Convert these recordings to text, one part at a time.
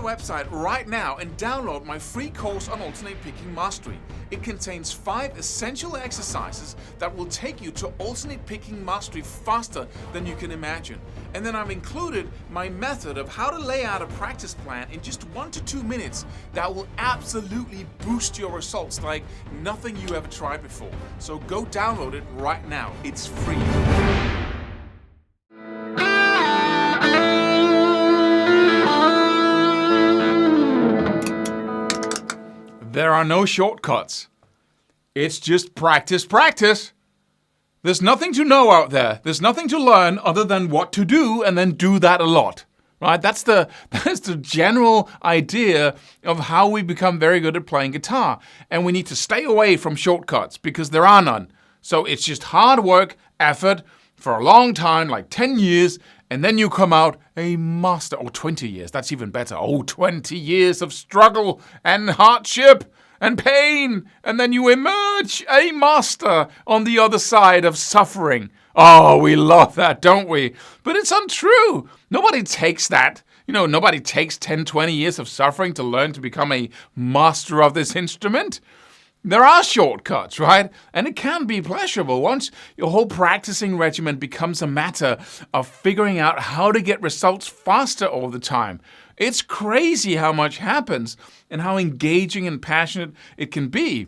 website right now and download my free course on alternate picking mastery. It contains 5 essential exercises that will take you to alternate picking mastery faster than you can imagine. And then I've included my method of how to lay out a practice plan in just 1 to 2 minutes that will absolutely boost your results like nothing you ever tried before. So go download it right now. It's free. There are no shortcuts. It's just practice, practice. There's nothing to know out there. There's nothing to learn other than what to do and then do that a lot. Right? That's the general idea of how we become very good at playing guitar. And we need to stay away from shortcuts because there are none. So it's just hard work, effort for a long time, like 10 years, and then you come out a master. Or 20 years, that's even better. 20 years of struggle and hardship and pain, and then you emerge a master on the other side of suffering. Oh, we love that, don't we? But it's untrue. Nobody takes that. Nobody takes 10, 20 years of suffering to learn to become a master of this instrument. There are shortcuts, right? And it can be pleasurable once your whole practicing regimen becomes a matter of figuring out how to get results faster all the time. It's crazy how much happens and how engaging and passionate it can be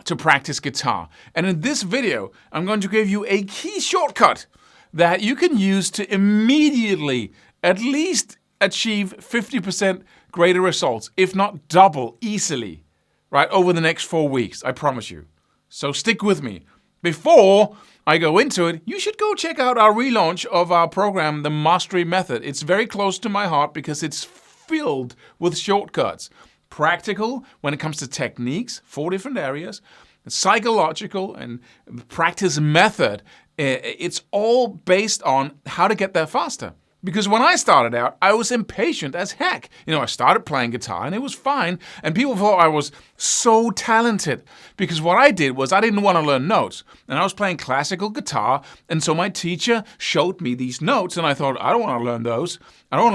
to practice guitar. And in this video, I'm going to give you a key shortcut that you can use to immediately at least achieve 50% greater results, if not double easily. Right, over the next 4 weeks, I promise you. So stick with me. Before I go into it, you should go check out our relaunch of our program, The Mastery Method. It's very close to my heart because it's filled with shortcuts. Practical when it comes to techniques, 4 different areas. Psychological and practice method. It's all based on how to get there faster. Because when I started out, I was impatient as heck. I started playing guitar and it was fine. And people thought I was so talented. Because what I did was I didn't want to learn notes. And I was playing classical guitar. And so my teacher showed me these notes. And I thought, I don't want to learn those. I don't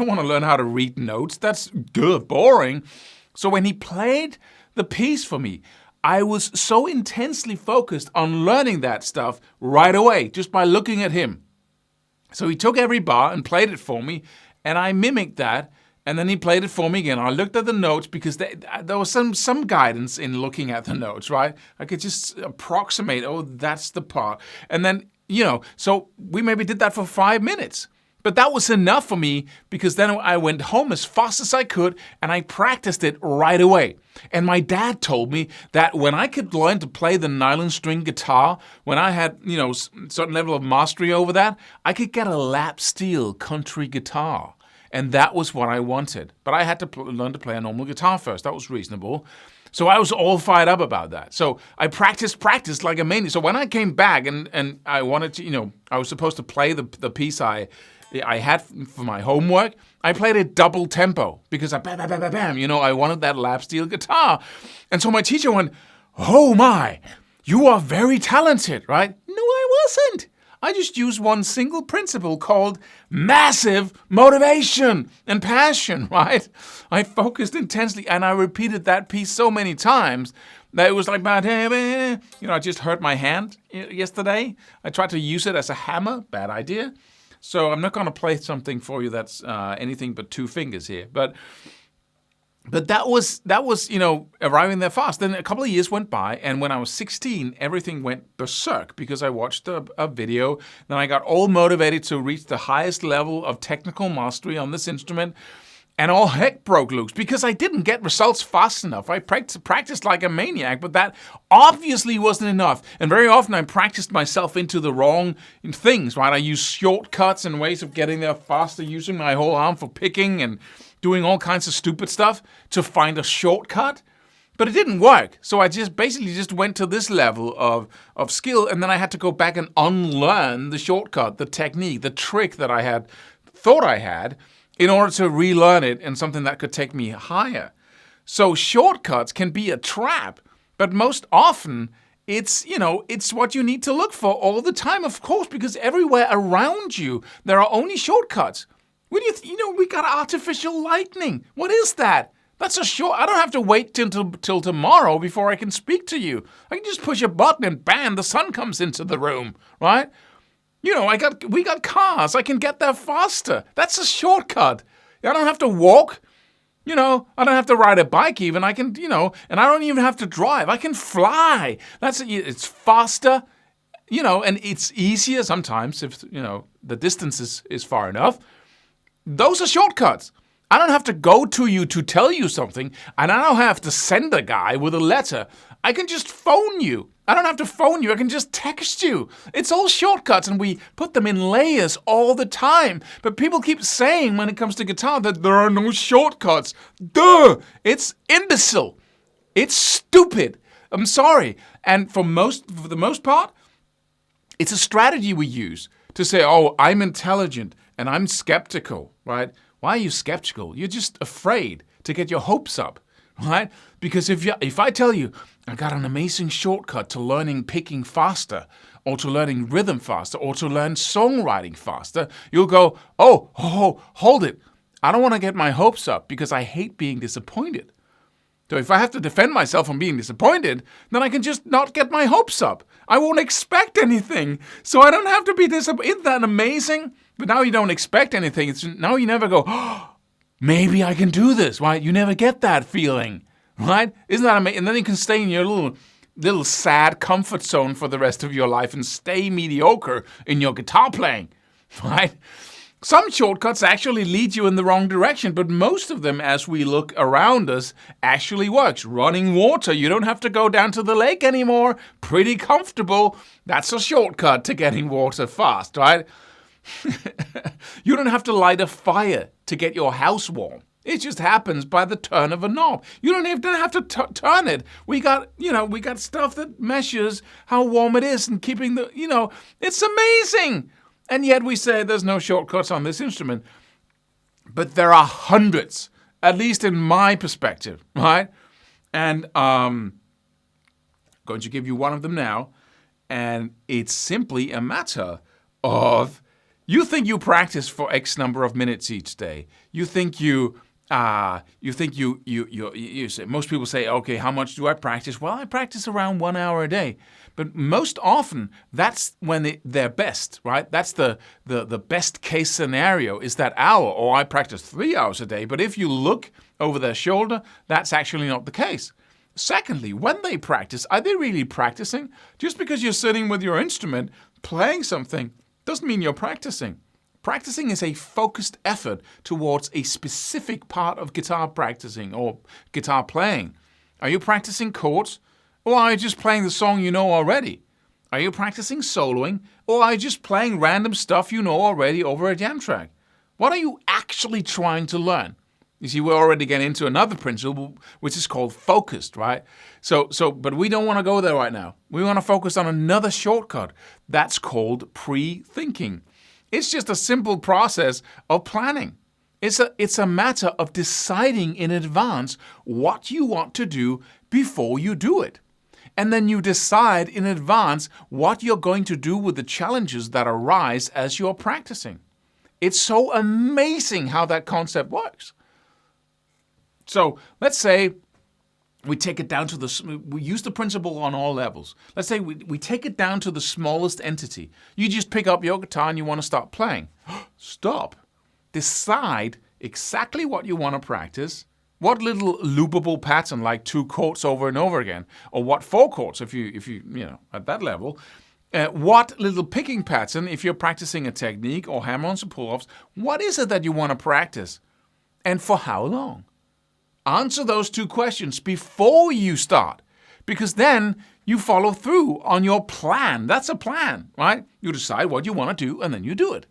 want to learn how to read notes. That's good, boring. So when he played the piece for me, I was so intensely focused on learning that stuff right away, just by looking at him. So he took every bar and played it for me, and I mimicked that, and then he played it for me again. I looked at the notes because there was some guidance in looking at the notes, right? I could just approximate, that's the part. And then, so we maybe did that for 5 minutes. But that was enough for me because then I went home as fast as I could and I practiced it right away. And my dad told me that when I could learn to play the nylon string guitar, when I had, certain level of mastery over that, I could get a lap steel country guitar. And that was what I wanted. But I had to learn to play a normal guitar first. That was reasonable. So I was all fired up about that. So I practiced like a maniac. So when I came back and I wanted to, I was supposed to play the piece I had for my homework, I played it double tempo because I bam, bam, bam, bam, bam. I wanted that lap steel guitar. And so my teacher went, "Oh my, you are very talented," right? No, I wasn't. I just used one single principle called massive motivation and passion, right? I focused intensely and I repeated that piece so many times that it was like, I just hurt my hand yesterday. I tried to use it as a hammer, bad idea. So I'm not going to play something for you that's anything but 2 fingers here. But that was arriving there fast. Then a couple of years went by, and when I was 16, everything went berserk because I watched a video. Then I got all motivated to reach the highest level of technical mastery on this instrument. And all heck broke loose because I didn't get results fast enough. I practiced like a maniac, but that obviously wasn't enough. And very often I practiced myself into the wrong things, right? I used shortcuts and ways of getting there faster, using my whole arm for picking and doing all kinds of stupid stuff to find a shortcut. But it didn't work. So I just went to this level of skill, and then I had to go back and unlearn the shortcut, the technique, the trick that I thought I had, in order to relearn it in something that could take me higher. So shortcuts can be a trap, but most often it's what you need to look for all the time, of course, because everywhere around you there are only shortcuts. What do we got artificial lightning. What is that? That's I don't have to wait till tomorrow before I can speak to you. I can just push a button and bam, the sun comes into the room, right? We got cars. I can get there faster. That's a shortcut. I don't have to walk. I don't have to ride a bike even. I can, and I don't even have to drive. I can fly. It's faster, and it's easier sometimes if, the distance is far enough. Those are shortcuts. I don't have to go to you to tell you something, and I don't have to send a guy with a letter. I can just phone you. I don't have to phone you. I can just text you. It's all shortcuts, and we put them in layers all the time. But people keep saying when it comes to guitar that there are no shortcuts. Duh! It's imbecile. It's stupid. I'm sorry. And for the most part, it's a strategy we use to say, oh, I'm intelligent and I'm skeptical, right? Why are you skeptical? You're just afraid to get your hopes up, right? Because if I tell you, I got an amazing shortcut to learning picking faster, or to learning rhythm faster, or to learn songwriting faster, you'll go, oh, hold it. I don't want to get my hopes up because I hate being disappointed. So if I have to defend myself from being disappointed, then I can just not get my hopes up. I won't expect anything, so I don't have to be disappointed. Isn't that amazing? But now you don't expect anything. Now you never go, oh, maybe I can do this, right? You never get that feeling, right? Isn't that amazing? And then you can stay in your little sad comfort zone for the rest of your life and stay mediocre in your guitar playing, right? Some shortcuts actually lead you in the wrong direction, but most of them, as we look around us, actually works. Running water, you don't have to go down to the lake anymore. Pretty comfortable. That's a shortcut to getting water fast, right? You don't have to light a fire to get your house warm. It just happens by the turn of a knob. You don't even have to turn it. We got stuff that measures how warm it is and keeping it's amazing. And yet we say there's no shortcuts on this instrument. But there are hundreds, at least in my perspective, right? And I'm going to give you one of them now. And it's simply a matter of, you think you practice for X number of minutes each day. You think you say, most people say, okay, how much do I practice? Well, I practice around 1 hour a day. But most often, that's when they're best, right? That's the best case scenario is that hour, or I practice 3 hours a day. But if you look over their shoulder, that's actually not the case. Secondly, when they practice, are they really practicing? Just because you're sitting with your instrument, playing something, doesn't mean you're practicing. Practicing is a focused effort towards a specific part of guitar practicing or guitar playing. Are you practicing chords? Or are you just playing the song you know already? Are you practicing soloing? Or are you just playing random stuff you know already over a jam track? What are you actually trying to learn? You see, we're already getting into another principle, which is called focused, right? But we don't want to go there right now. We want to focus on another shortcut. That's called pre-thinking. It's just a simple process of planning. It's a matter of deciding in advance what you want to do before you do it. And then you decide in advance what you're going to do with the challenges that arise as you're practicing. It's so amazing how that concept works. So let's say we take it down to we use the principle on all levels. Let's say we take it down to the smallest entity. You just pick up your guitar and you want to start playing. Stop. Decide exactly what you want to practice. What little loopable pattern, like 2 chords over and over again, or what 4 chords if you at that level. What little picking pattern if you're practicing a technique or hammer-ons or pull-offs. What is it that you want to practice, and for how long? Answer those 2 questions before you start, because then you follow through on your plan. That's a plan, right? You decide what you want to do, and then you do it.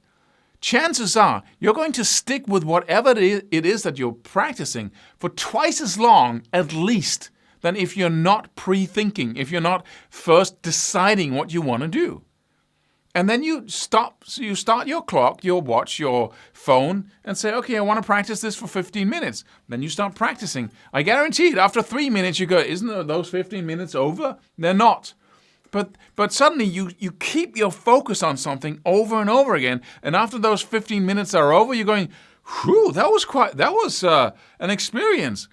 Chances are you're going to stick with whatever it is that you're practicing for twice as long, at least, than if you're not pre-thinking, if you're not first deciding what you want to do. And then you start your clock, your watch, your phone, and say, okay, I want to practice this for 15 minutes. Then you start practicing. I guarantee it, after 3 minutes, you go, isn't those 15 minutes over? They're not. But suddenly you keep your focus on something over and over again, and after those 15 minutes are over, you're going, Whew, that was an experience,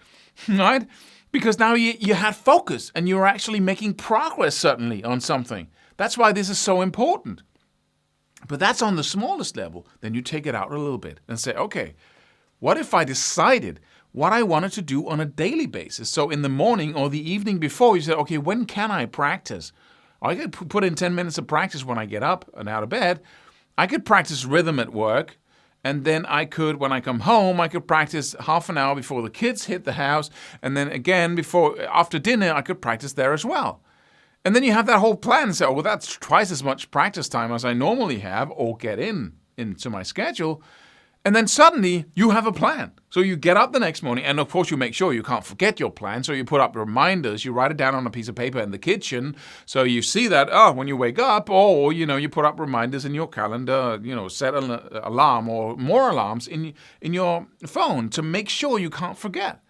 right? Because now you had focus and you were actually making progress, certainly, on something. That's why this is so important. But that's on the smallest level. Then you take it out a little bit and say, okay, what if I decided what I wanted to do on a daily basis? So in the morning or the evening before, you say, okay, when can I practice? I could put in 10 minutes of practice when I get up and out of bed. I could practice rhythm at work. And then I could, when I come home, I could practice half an hour before the kids hit the house. And then again, after dinner, I could practice there as well. And then you have that whole plan and say, oh, well, that's twice as much practice time as I normally have or get into my schedule. And then suddenly you have a plan. So you get up the next morning, and of course you make sure you can't forget your plan. So you put up reminders, you write it down on a piece of paper in the kitchen. So you see that, when you wake up, or, you put up reminders in your calendar, set an alarm or more alarms in your phone to make sure you can't forget.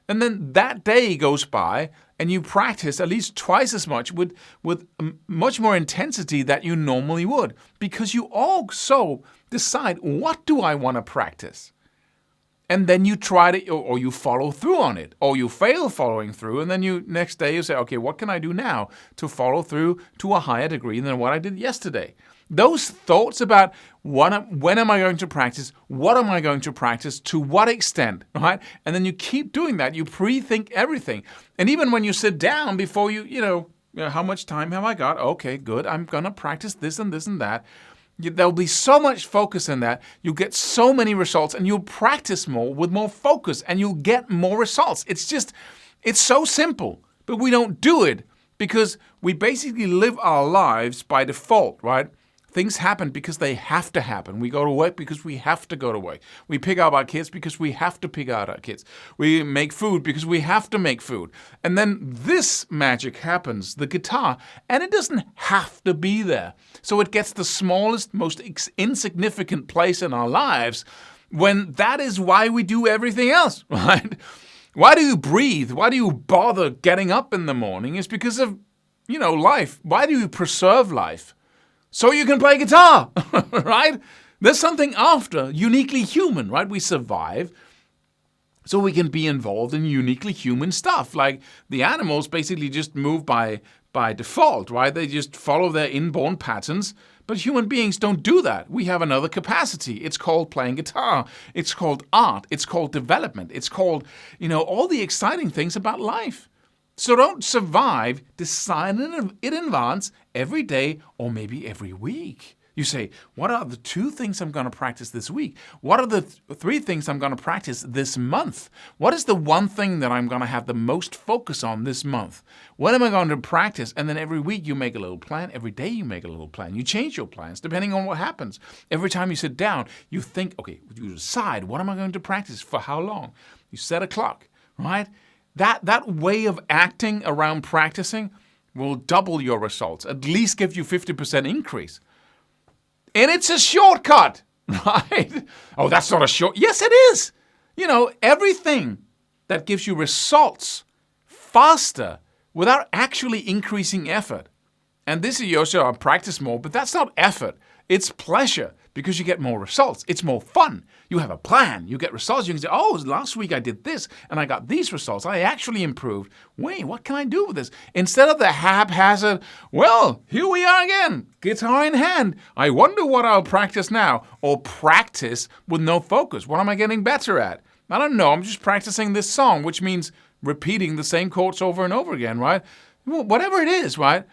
And then that day goes by, and you practice at least twice as much with much more intensity that you normally would, because you also decide, what do I want to practice? And then you try to, or you follow through on it, or you fail following through, and then next day you say, okay, what can I do now to follow through to a higher degree than what I did yesterday? Those thoughts about when am I going to practice, what am I going to practice, to what extent, right? And then you keep doing that. You pre-think everything. And even when you sit down before how much time have I got? Okay, good. I'm going to practice this and this and that. There'll be so much focus in that. You'll get so many results, and you'll practice more with more focus, and you'll get more results. It's so simple, but we don't do it because we basically live our lives by default, right? Things happen because they have to happen. We go to work because we have to go to work. We pick up our kids because we have to pick out our kids. We make food because we have to make food. And then this magic happens, the guitar, and it doesn't have to be there. So it gets the smallest, most insignificant place in our lives when that is why we do everything else, right? Why do you breathe? Why do you bother getting up in the morning? It's because of, life. Why do you preserve life? So you can play guitar, right? There's something after uniquely human, right? We survive so we can be involved in uniquely human stuff. Like the animals basically just move by default, right? They just follow their inborn patterns. But human beings don't do that. We have another capacity. It's called playing guitar. It's called art. It's called development. It's called, all the exciting things about life. So don't survive, decide in advance every day or maybe every week. You say, what are the 2 things I'm going to practice this week? What are the 3 things I'm going to practice this month? What is the one thing that I'm going to have the most focus on this month? What am I going to practice? And then every week you make a little plan. Every day you make a little plan. You change your plans depending on what happens. Every time you sit down, you think, okay, you decide, what am I going to practice for how long? You set a clock, right? That way of acting around practicing will double your results, at least give you 50% increase. And it's a shortcut, right? Oh, that's not a short. Yes, it is. Everything that gives you results faster without actually increasing effort. And this is also practice more, but that's not effort. It's pleasure because you get more results. It's more fun. You have a plan. You get results. You can say, oh, last week I did this and I got these results. I actually improved. Wait, what can I do with this? Instead of the haphazard, well, here we are again, guitar in hand. I wonder what I'll practice now. Or practice with no focus. What am I getting better at? I don't know. I'm just practicing this song, which means repeating the same chords over and over again, right? Whatever it is, right?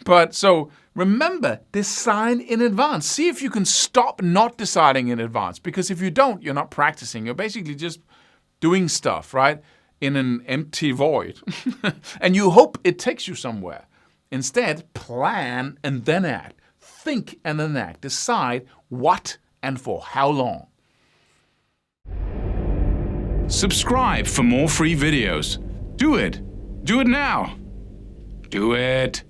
But so remember, decide in advance. See if you can stop not deciding in advance. Because if you don't, you're not practicing. You're basically just doing stuff, right? In an empty void. And you hope it takes you somewhere. Instead, plan and then act. Think and then act. Decide what and for how long. Subscribe for more free videos. Do it. Do it now. Do it.